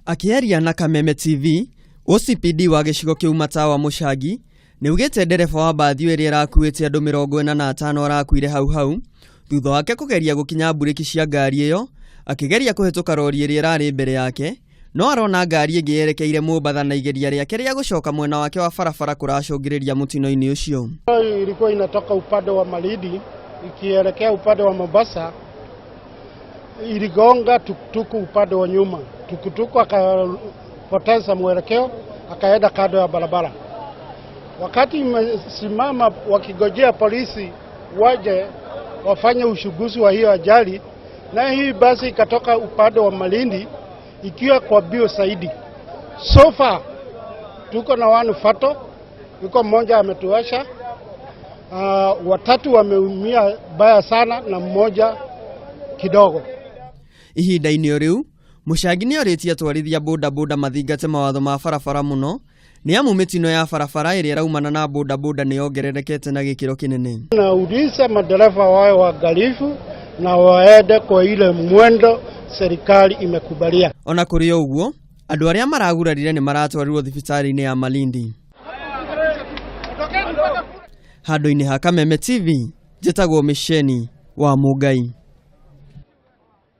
Akiaria na Kameme TV, OCPD wa gĩcigo kĩu Matawa Mũchagi nĩugĩte ndereba wa mbathi ĩrĩa ĩrakuĩte andũ 45 arakuire hau thutha wake kũgeria gũkinya mburĩki cia ngari ĩyo akĩgeria kũhetũka rori ĩrĩa ĩrarĩ mbere yake, no arona ngari ĩngĩ yerekeire Mũmbatha na igeria rĩake rĩa gũcoka mwena wake wa barabara kũracũngĩrĩria mũtino-inĩ ũcio. Ilikuwa inatoka upande wa Malindi ikielekea upande wa Mombasa, iligonga tukutuku upande wa nyuma. Tukutuku akapoteza mwelekeo akaenda kando ya barabara. Wakati imesimama wakigojea polisi waje wafanye uchunguzi wa hiyo ajali, na hii basi ikatoka upande wa Malindi ikiwa kwa bio zaidi. So far tuko na wanu fato, yuko mmoja ametuasha, watatu wameumia baya sana na mmoja kidogo. Ihinda-inĩ rĩu Mũchagi nĩorĩtie atwarithia bodaboda mathingate mawatho ma barabara mũno, nĩamu mĩtino ya barabara ĩrĩa ĩraumana na bodaboda nĩyongererekete na gĩkĩro kĩnene. Nauliza madereva wawe waangalifu na waende kwa ile mwendo serikali imekubalia. Ona kũrĩ ũguo, andũ arĩa maragurarire nĩ maratwarirwo thibitarĩ-inĩ ya Malindi. Handũ-inĩ ha Kameme TV, njĩtagwo Misheni wa Mũngai.